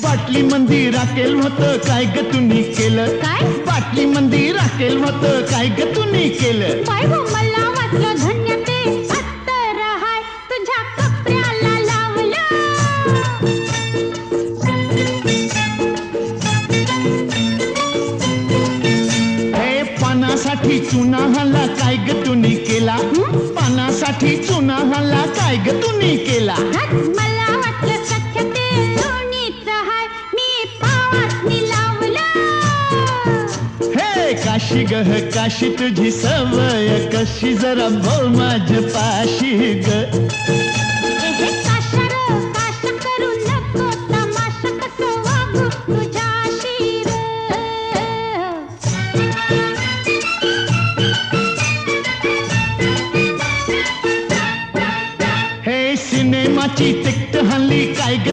बाटली मंदी राखेल होतं काय ग तुम्ही केलं काय? बाटली मंदी राखेल होतं काय ग तुम्ही केलं बाय गो मला वाटलं धन्य ते अत्तर हाय तुझ्या कपड्याला लावलं हे पानासाठी चुना हाला काय ग तुम्ही केला पानासाठी चुना हाला काय ग तुम्ही केला मला वाटलं सख्य ते लोणीच हाय मी पावासनी लावलं हे काशी गह काशी तुझी सवय कशी जरा बोल माझ्या पाशी ग